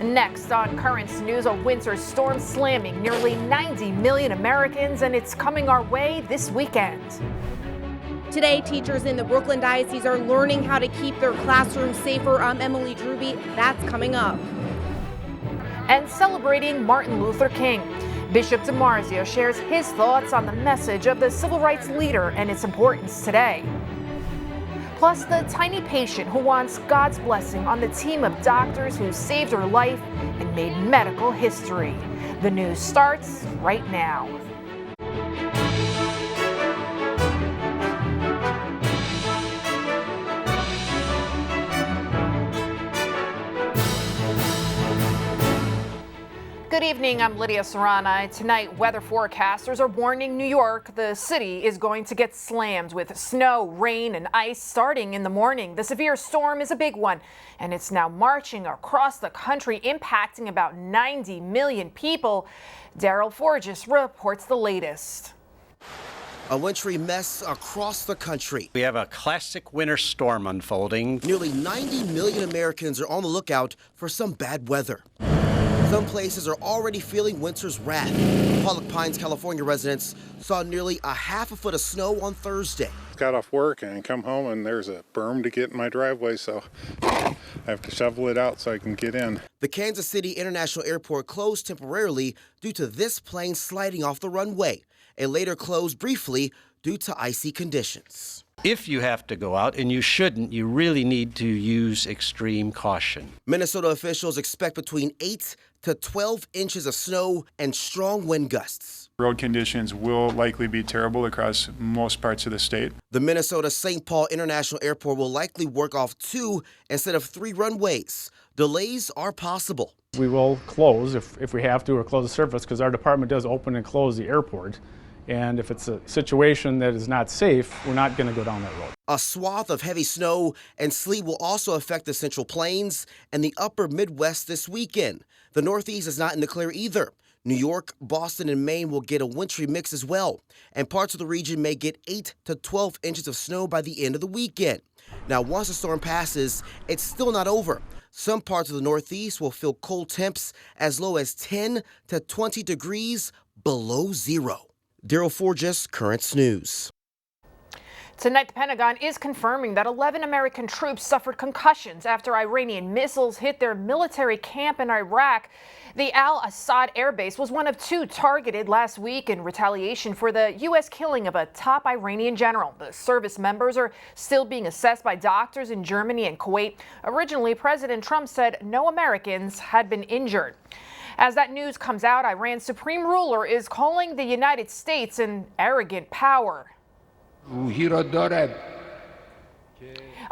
Next on Currents News, a winter storm slamming nearly 90 million Americans, and it's coming our way this weekend. Today, teachers in the Brooklyn Diocese are learning how to keep their classrooms safer. I'm Emily Druby. That's coming up. And celebrating Martin Luther King, Bishop DiMarzio shares his thoughts on the message of the civil rights leader and its importance today. Plus, the tiny patient who wants God's blessing on the team of doctors who saved her life and made medical history. The news starts right now. Good evening, I'm Lydia Serrana. Tonight, weather forecasters are warning New York the city is going to get slammed with snow, rain, and ice starting in the morning. The severe storm is a big one, and it's now marching across the country, impacting about 90 million people. Daryl Forges reports the latest. A wintry mess across the country. We have a classic winter storm unfolding. Nearly 90 million Americans are on the lookout for some bad weather. Some places are already feeling winter's wrath. Pollock Pines, California residents saw nearly a half a foot of snow on Thursday. Got off work and come home and there's a berm to get in my driveway, so I have to shovel it out so I can get in. The Kansas City International Airport closed temporarily due to this plane sliding off the runway. It later closed briefly due to icy conditions. If you have to go out, and you shouldn't, you really need to use extreme caution. Minnesota officials expect between 8 to 12 inches of snow and strong wind gusts. Road conditions will likely be terrible across most parts of the state. The Minnesota St. Paul International Airport will likely work off 2 instead of 3 runways. Delays are possible. We will close if we have to, or close the surface, because our department does open and close the airport. And if it's a situation that is not safe, we're not going to go down that road. A swath of heavy snow and sleet will also affect the Central Plains and the upper Midwest this weekend. The Northeast is not in the clear either. New York, Boston, and Maine will get a wintry mix as well. And parts of the region may get 8 to 12 inches of snow by the end of the weekend. Now, once the storm passes, it's still not over. Some parts of the Northeast will feel cold temps as low as 10 to 20 degrees below zero. Daryl Forges, Currents News. Tonight, the Pentagon is confirming that 11 American troops suffered concussions after Iranian missiles hit their military camp in Iraq. The Al-Assad Air Base was one of 2 targeted last week in retaliation for the U.S. killing of a top Iranian general. The service members are still being assessed by doctors in Germany and Kuwait. Originally, President Trump said no Americans had been injured. As that news comes out, Iran's supreme ruler is calling the United States an arrogant power.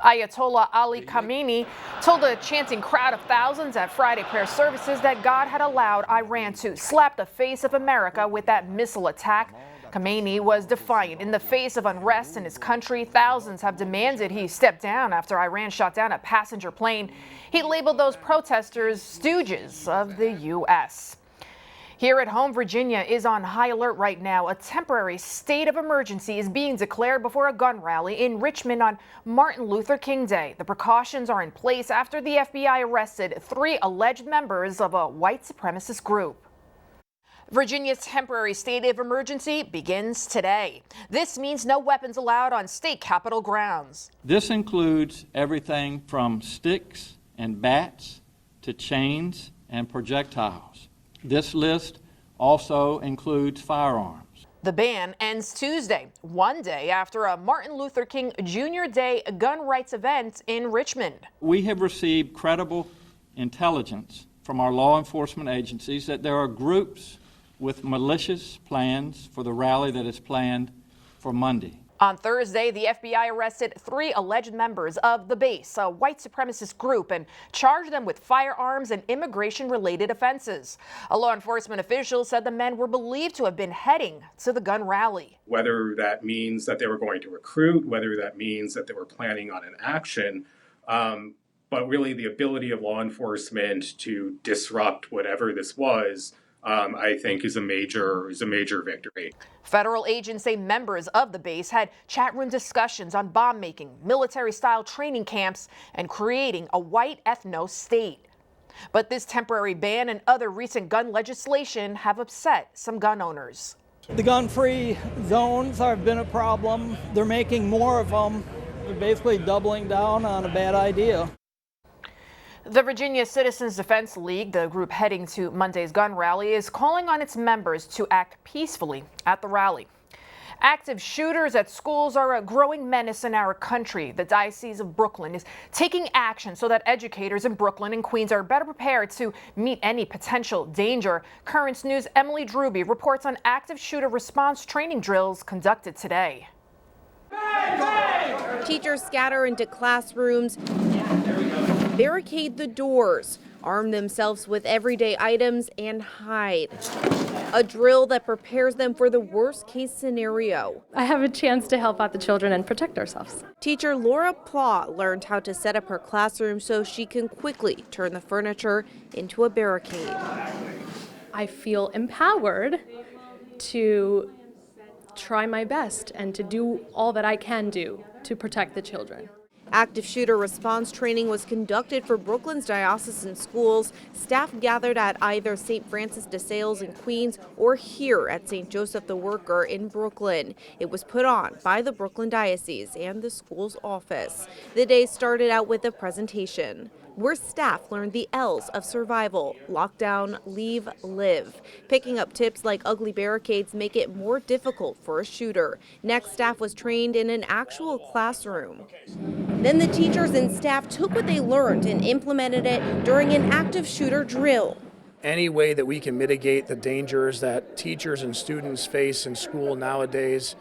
Ayatollah Ali Khamenei told a chanting crowd of thousands at Friday prayer services that God had allowed Iran to slap the face of America with that missile attack. Khamenei was defiant in the face of unrest in his country. Thousands have demanded he step down after Iran shot down a passenger plane. He labeled those protesters stooges of the U.S. Here at home, Virginia is on high alert right now. A temporary state of emergency is being declared before a gun rally in Richmond on Martin Luther King Day. The precautions are in place after the FBI arrested 3 alleged members of a white supremacist group. Virginia's temporary state of emergency begins today. This means no weapons allowed on state capitol grounds. This includes everything from sticks and bats to chains and projectiles. This list also includes firearms. The ban ends Tuesday, one day after a Martin Luther King Jr. Day gun rights event in Richmond. We have received credible intelligence from our law enforcement agencies that there are groups with malicious plans for the rally that is planned for Monday. On Thursday, the FBI arrested 3 alleged members of the base, a white supremacist group, and charged them with firearms and immigration-related offenses. A law enforcement official said the men were believed to have been heading to the gun rally. Whether that means that they were going to recruit, whether that means that they were planning on an action, but really the ability of law enforcement to disrupt whatever this was, I think is a major victory. Federal agents say members of the base had chat room discussions on bomb making, military-style training camps, and creating a white ethno state. But this temporary ban and other recent gun legislation have upset some gun owners. The gun-free zones have been a problem. They're making more of them. They're basically doubling down on a bad idea. The Virginia Citizens Defense League, the group heading to Monday's gun rally, is calling on its members to act peacefully at the rally. Active shooters at schools are a growing menace in our country. The Diocese of Brooklyn is taking action so that educators in Brooklyn and Queens are better prepared to meet any potential danger. Currents News' Emily Druby reports on active shooter response training drills conducted today. Teachers scatter into classrooms, barricade the doors, arm themselves with everyday items, and hide. A drill that prepares them for the worst case scenario. I have a chance to help out the children and protect ourselves. Teacher Laura Plaw learned how to set up her classroom so she can quickly turn the furniture into a barricade. I feel empowered to try my best and to do all that I can do to protect the children. Active shooter response training was conducted for Brooklyn's diocesan schools. Staff gathered at either St. Francis de Sales in Queens or here at St. Joseph the Worker in Brooklyn. It was put on by the Brooklyn Diocese and the school's office. The day started out with a presentation where staff learned the L's of survival: lockdown, leave, live. Picking up tips like ugly barricades make it more difficult for a shooter. Next, staff was trained in an actual classroom. Then the teachers and staff took what they learned and implemented it during an active shooter drill. Any way that we can mitigate the dangers that teachers and students face in school nowadays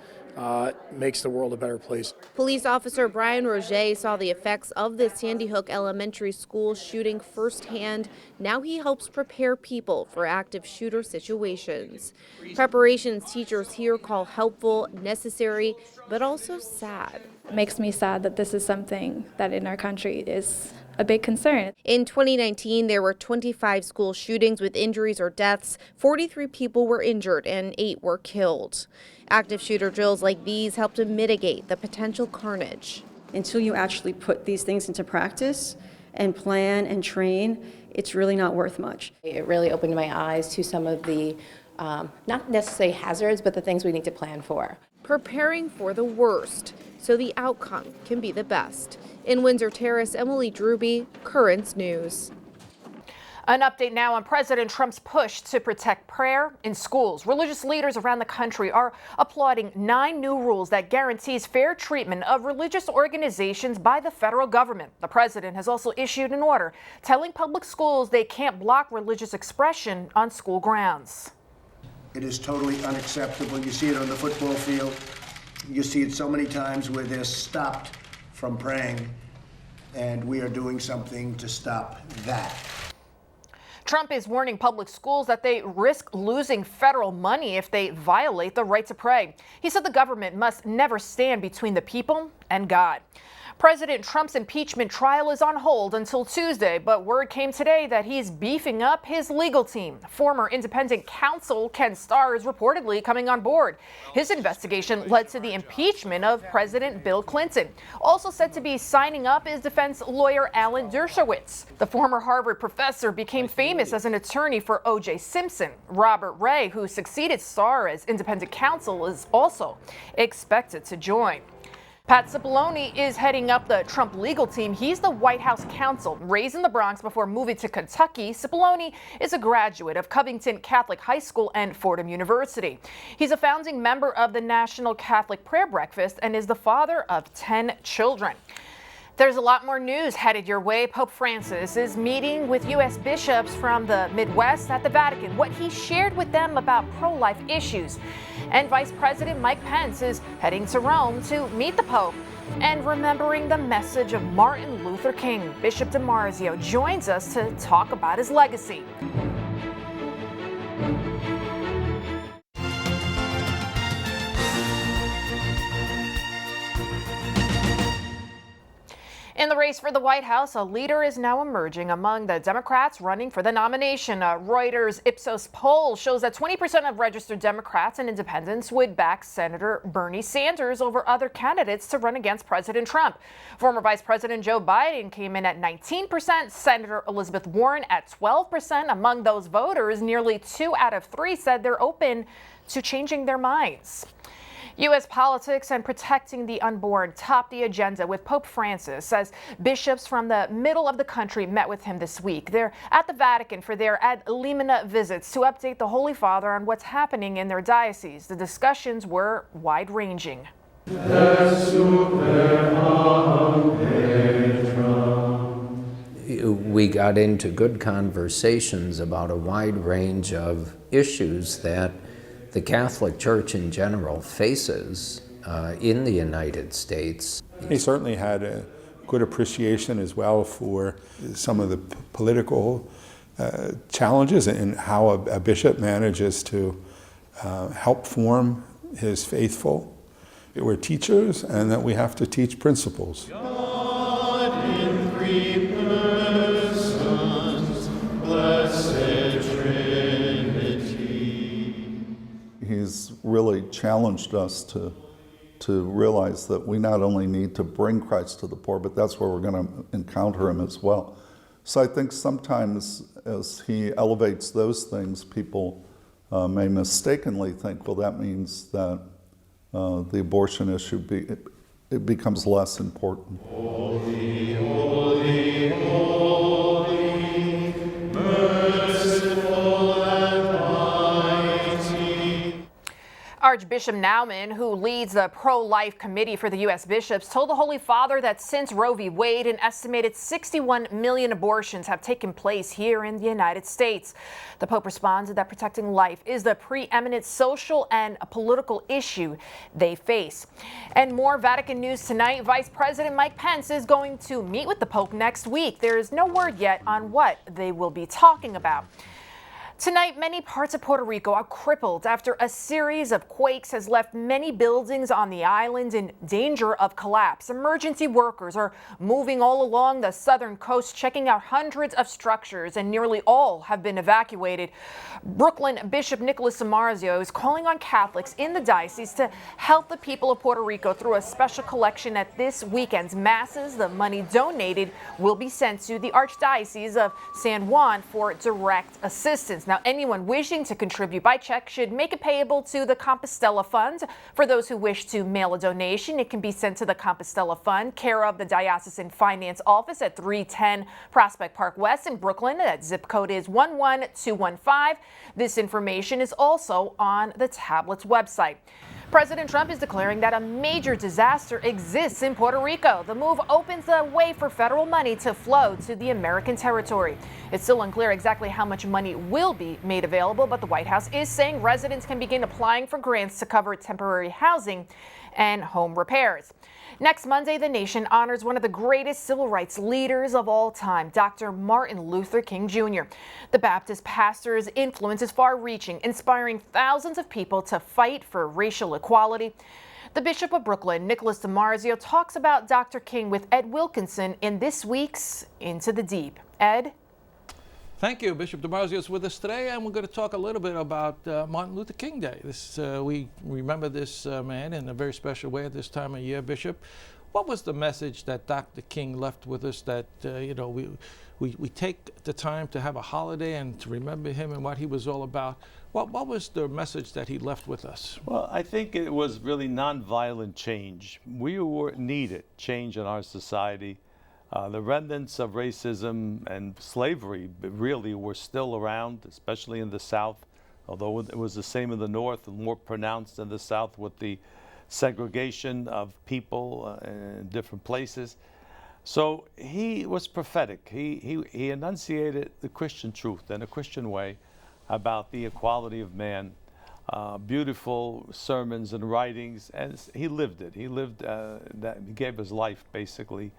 makes the world a better place. Police officer Brian Roget saw the effects of the Sandy Hook Elementary School shooting firsthand. Now he helps prepare people for active shooter situations. Preparations teachers here call helpful, necessary, but also sad. It makes me sad that this is something that in our country is a big concern. In 2019, there were 25 school shootings with injuries or deaths. 43 people were injured and 8 were killed. Active shooter drills like these help to mitigate the potential carnage. Until you actually put these things into practice and plan and train, it's really not worth much. It really opened my eyes to some of the, not necessarily hazards, but the things we need to plan for. Preparing for the worst so the outcome can be the best. In Windsor Terrace, Emily Druby, Currents News. An update now on President Trump's push to protect prayer in schools. Religious leaders around the country are applauding 9 new rules that guarantees fair treatment of religious organizations by the federal government. The president has also issued an order telling public schools they can't block religious expression on school grounds. It is totally unacceptable. You see it on the football field. You see it so many times where they're stopped from praying, and we are doing something to stop that. Trump is warning public schools that they risk losing federal money if they violate the right to pray. He said the government must never stand between the people and God. President Trump's impeachment trial is on hold until Tuesday, but word came today that he's beefing up his legal team. Former independent counsel Ken Starr is reportedly coming on board. His investigation led to the impeachment of President Bill Clinton. Also said to be signing up is defense lawyer Alan Dershowitz. The former Harvard professor became famous as an attorney for O.J. Simpson. Robert Ray, who succeeded Starr as independent counsel, is also expected to join. Pat Cipollone is heading up the Trump legal team. He's the White House counsel. Raised in the Bronx before moving to Kentucky, Cipollone is a graduate of Covington Catholic High School and Fordham University. He's a founding member of the National Catholic Prayer Breakfast and is the father of 10 children. There's a lot more news headed your way. Pope Francis is meeting with U.S. bishops from the Midwest at the Vatican. What he shared with them about pro-life issues. And Vice President Mike Pence is heading to Rome to meet the Pope. And remembering the message of Martin Luther King, Bishop DiMarzio joins us to talk about his legacy. In the race for the White House, a leader is now emerging among the Democrats running for the nomination. A Reuters Ipsos poll shows that 20% of registered Democrats and independents would back Senator Bernie Sanders over other candidates to run against President Trump. Former Vice President Joe Biden came in at 19%, Senator Elizabeth Warren at 12%. Among those voters, nearly 2 out of 3 said they're open to changing their minds. U.S. politics and protecting the unborn top the agenda with Pope Francis as bishops from the middle of the country met with him this week. They're at the Vatican for their ad limina visits to update the Holy Father on what's happening in their diocese. The discussions were wide-ranging. We got into good conversations about a wide range of issues that the Catholic Church in general faces in the United States. He certainly had a good appreciation as well for some of the political challenges and how a bishop manages to help form his faithful. We're teachers, and that we have to teach principles. God in 3 persons, blessed Trinity. He's really challenged us to realize that we not only need to bring Christ to the poor, but that's where we're going to encounter him as well. So I think sometimes as he elevates those things, people may mistakenly think, well, that means that the abortion issue it becomes less important. Holy, holy, holy, merciful and mighty. Archbishop Naumann, who leads the pro-life committee for the U.S. bishops, told the Holy Father that since Roe v. Wade, an estimated 61 million abortions have taken place here in the United States. The Pope responded that protecting life is the preeminent social and political issue they face. And more Vatican news tonight. Vice President Mike Pence is going to meet with the Pope next week. There is no word yet on what they will be talking about. Tonight, many parts of Puerto Rico are crippled after a series of quakes has left many buildings on the island in danger of collapse. Emergency workers are moving all along the southern coast, checking out hundreds of structures, and nearly all have been evacuated. Brooklyn Bishop Nicholas Samarzio is calling on Catholics in the diocese to help the people of Puerto Rico through a special collection at this weekend's masses. The money donated will be sent to the Archdiocese of San Juan for direct assistance. Now, anyone wishing to contribute by check should make it payable to the Compostela Fund. For those who wish to mail a donation, it can be sent to the Compostela Fund, care of the Diocesan Finance Office at 310 Prospect Park West in Brooklyn. That zip code is 11215. This information is also on the tablet's website. President Trump is declaring that a major disaster exists in Puerto Rico. The move opens the way for federal money to flow to the American territory. It's still unclear exactly how much money will be made available, but the White House is saying residents can begin applying for grants to cover temporary housing and home repairs. Next Monday, the nation honors one of the greatest civil rights leaders of all time, Dr. Martin Luther King Jr. The Baptist pastor's influence is far-reaching, inspiring thousands of people to fight for racial equality. The Bishop of Brooklyn, Nicholas DiMarzio, talks about Dr. King with Ed Wilkinson in this week's Into the Deep. Ed? Thank you. Bishop DiMarzio is with us today, and we're going to talk a little bit about Martin Luther King Day. We remember this man in a very special way at this time of year, Bishop. What was the message that Dr. King left with us that, we take the time to have a holiday and to remember him and what he was all about? What was the message that he left with us? Well, I think it was really nonviolent change. We needed change in our society. The remnants of racism and slavery really were still around, especially in the South, although it was the same in the North and more pronounced in the South with the segregation of people in different places. So he was prophetic. He enunciated the Christian truth in a Christian way about the equality of man. Beautiful sermons and writings, and he lived it. He lived that. He gave his life basically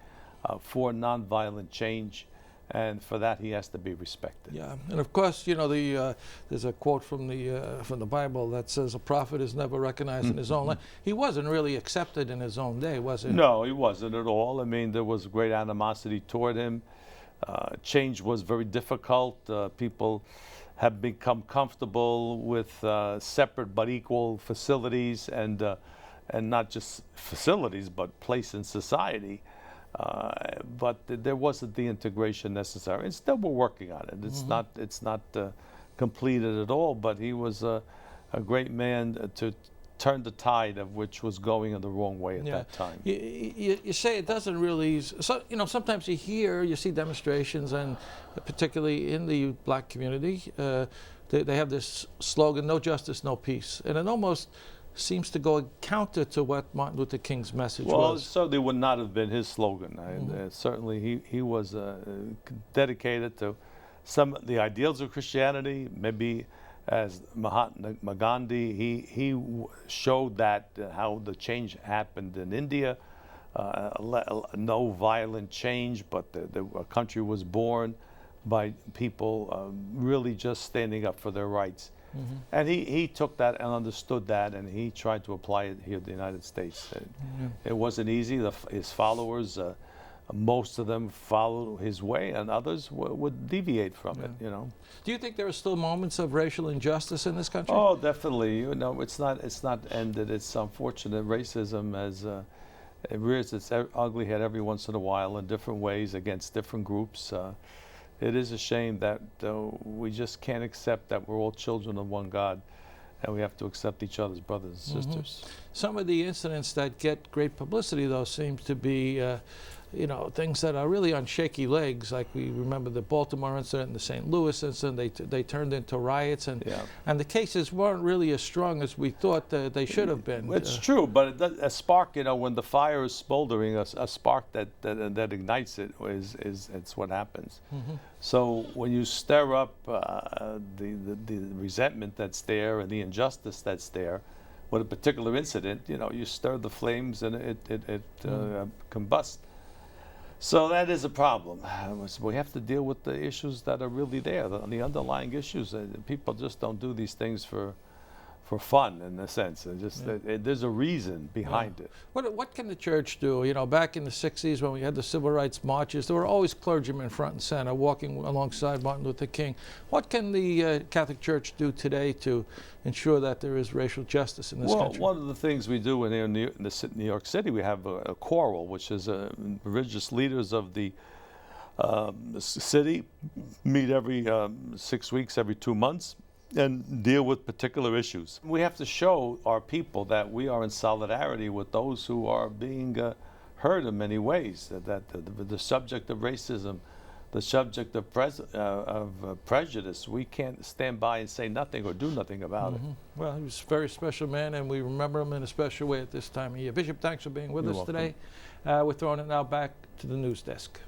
for nonviolent change, and for that he has to be respected. Yeah, and of course, you know, there's a quote from the Bible that says a prophet is never recognized in his own land. He wasn't really accepted in his own day, was he? No, he wasn't at all. I mean, there was great animosity toward him. Change was very difficult. People have become comfortable with separate but equal facilities, and not just facilities, but place in society. But there wasn't the integration necessary. And still we're working on it. It's not completed at all, but he was a great man to turn the tide of which was going in the wrong way at that time. You say it doesn't really, so, you know, sometimes you see demonstrations, and particularly in the black community, they have this slogan, no justice, no peace. And it almost seems to go counter to what Martin Luther King's message was. Well, it certainly would not have been his slogan. Certainly he was dedicated to some of the ideals of Christianity. Maybe as Mahatma Gandhi, he showed that how the change happened in India. No violent change, but a country was born by people really just standing up for their rights. And he took that and understood that, and he tried to apply it here in the United States. It wasn't easy. His followers, most of them followed his way, and others would deviate from it. You know. Do you think there are still moments of racial injustice in this country? Oh, definitely. You know, it's not ended. It's unfortunate. Racism has it rears its ugly head every once in a while in different ways against different groups. It is a shame that we just can't accept that we're all children of one God, and we have to accept each other's brothers and sisters. Some of the incidents that get great publicity, though, seem to be you know, things that are really on shaky legs. Like we remember the Baltimore incident and the St. Louis incident. They turned into riots, and the cases weren't really as strong as we thought they should have been. It's true, but a spark, you know, when the fire is smoldering, a spark that ignites it it's what happens. So when you stir up the resentment that's there and the injustice that's there, with a particular incident, you know, you stir the flames and it combusts. So that is a problem. We have to deal with the issues that are really there, the underlying issues. People just don't do these things for fun, in a sense. And just there's a reason behind it. What can the church do? You know, back in the 60s when we had the civil rights marches, there were always clergymen front and center walking alongside Martin Luther King. What can the Catholic Church do today to ensure that there is racial justice in this country? One of the things we do in New York City, we have a choral, which is religious leaders of the city meet every 6 weeks, every 2 months, and deal with particular issues. We have to show our people that we are in solidarity with those who are being hurt in many ways, that the subject of racism, the subject of prejudice, we can't stand by and say nothing or do nothing about it. Well, he was a very special man, and we remember him in a special way at this time of year. Bishop, thanks for being with us today. We're throwing it now back to the news desk.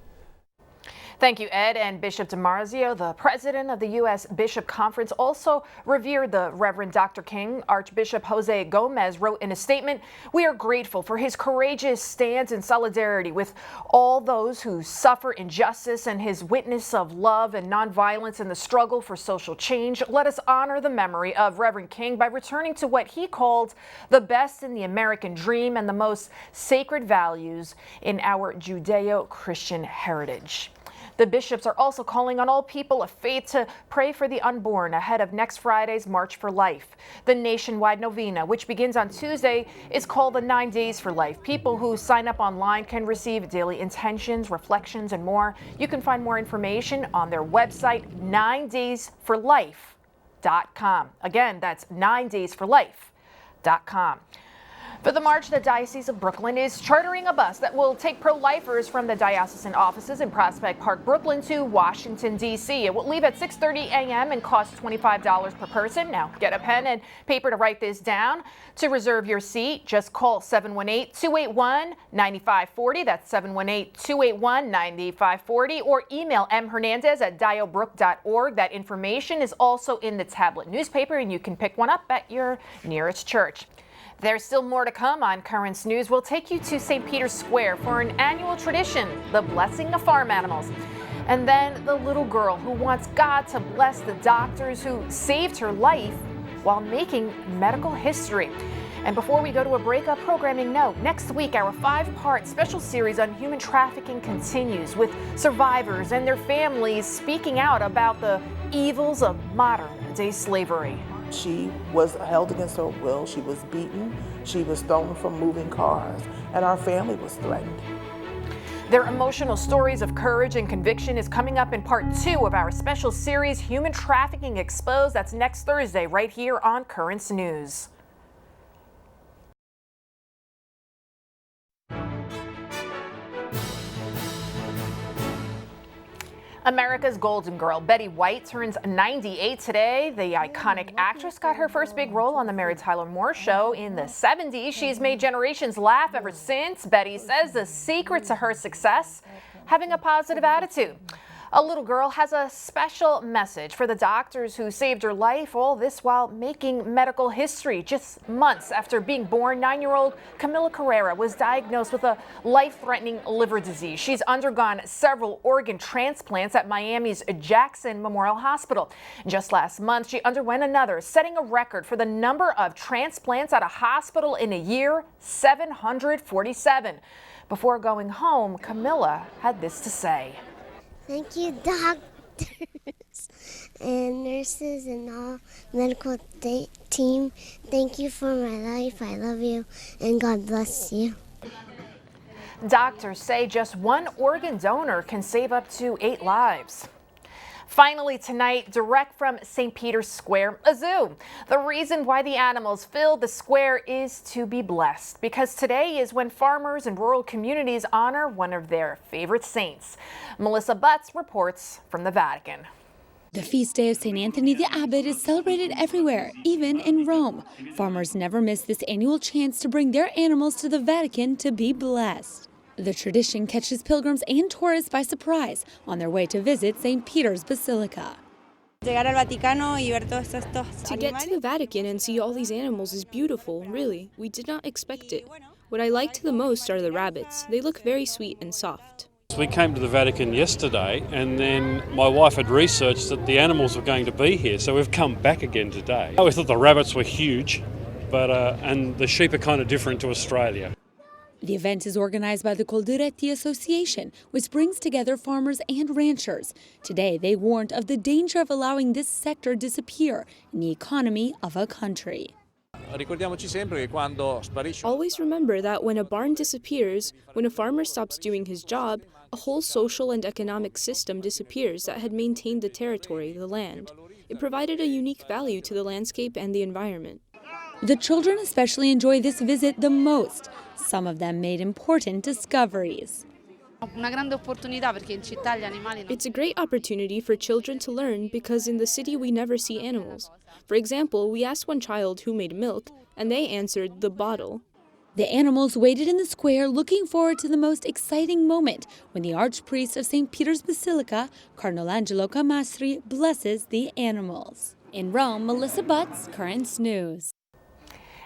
Thank you, Ed. And Bishop DiMarzio, the president of the U.S. Bishop Conference, also revered the Reverend Dr. King. Archbishop Jose Gomez wrote in a statement, "We are grateful for his courageous stance in solidarity with all those who suffer injustice and his witness of love and nonviolence in the struggle for social change. Let us honor the memory of Reverend King by returning to what he called the best in the American dream and the most sacred values in our Judeo-Christian heritage." The bishops are also calling on all people of faith to pray for the unborn ahead of next Friday's March for Life. The nationwide novena, which begins on Tuesday, is called the 9 Days for Life. People who sign up online can receive daily intentions, reflections, and more. You can find more information on their website, 9daysforlife.com. Again, that's 9daysforlife.com. For the march, the Diocese of Brooklyn is chartering a bus that will take pro-lifers from the diocesan offices in Prospect Park, Brooklyn to Washington, D.C. It will leave at 6:30 a.m. and cost $25 per person. Now, get a pen and paper to write this down. To reserve your seat, just call 718-281-9540. That's 718-281-9540. Or email mhernandez@diobrook.org. That information is also in the tablet newspaper, and you can pick one up at your nearest church. There's still more to come on Currents News. We'll take you to St. Peter's Square for an annual tradition, the blessing of farm animals. And then the little girl who wants God to bless the doctors who saved her life while making medical history. And before we go to a break, programming note, next week our 5-part special series on human trafficking continues with survivors and their families speaking out about the evils of modern-day slavery. She was held against her will, she was beaten, she was thrown from moving cars, and our family was threatened. Their emotional stories of courage and conviction is coming up in part 2 of our special series, Human Trafficking Exposed. That's next Thursday right here on Currents News. America's Golden Girl, Betty White, turns 98 today. The iconic actress got her first big role on the Mary Tyler Moore Show in the 70s. She's made generations laugh ever since. Betty says the secret to her success, having a positive attitude. A little girl has a special message for the doctors who saved her life, all this while making medical history. Just months after being born, 9-year-old Camila Carrera was diagnosed with a life-threatening liver disease. She's undergone several organ transplants at Miami's Jackson Memorial Hospital. Just last month, she underwent another, setting a record for the number of transplants at a hospital in a year, 747. Before going home, Camila had this to say. Thank you, doctors and nurses and all medical team. Thank you for my life. I love you, and God bless you. Doctors say just one organ donor can save up to 8 lives. Finally tonight, direct from St. Peter's Square, a zoo. The reason why the animals filled the square is to be blessed, because today is when farmers and rural communities honor one of their favorite saints. Melissa Butts reports from the Vatican. The feast day of St. Anthony the Abbot is celebrated everywhere, even in Rome. Farmers never miss this annual chance to bring their animals to the Vatican to be blessed. The tradition catches pilgrims and tourists by surprise on their way to visit St. Peter's Basilica. To get to the Vatican and see all these animals is beautiful, really. We did not expect it. What I liked the most are the rabbits. They look very sweet and soft. We came to the Vatican yesterday, and then my wife had researched that the animals were going to be here, so we've come back again today. We thought the rabbits were huge, but and the sheep are kind of different to Australia. The event is organized by the Coldiretti Association, which brings together farmers and ranchers. Today, they warned of the danger of allowing this sector disappear in the economy of a country. Always remember that when a barn disappears, when a farmer stops doing his job, a whole social and economic system disappears that had maintained the territory, the land. It provided a unique value to the landscape and the environment. The children especially enjoy this visit the most. Some of them made important discoveries. It's a great opportunity for children to learn because in the city we never see animals. For example, we asked one child who made milk, and they answered the bottle. The animals waited in the square looking forward to the most exciting moment when the Archpriest of St. Peter's Basilica, Cardinal Angelo Camastri, blesses the animals. In Rome, Melissa Butts, Currents News.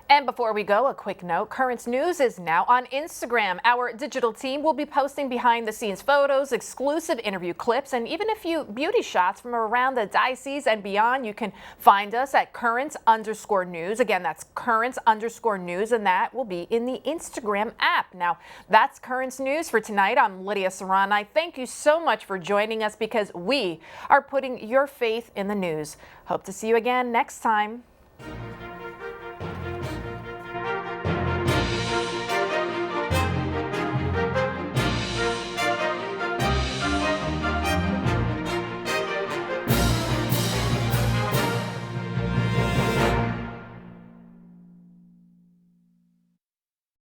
And before we go, a quick note, Currents News is now on Instagram. Our digital team will be posting behind-the-scenes photos, exclusive interview clips, and even a few beauty shots from around the diocese and beyond. You can find us at Currents_News. Again, that's Currents_News, and that will be in the Instagram app. Now, that's Currents News for tonight. I'm Lydia Serrani. Thank you so much for joining us because we are putting your faith in the news. Hope to see you again next time.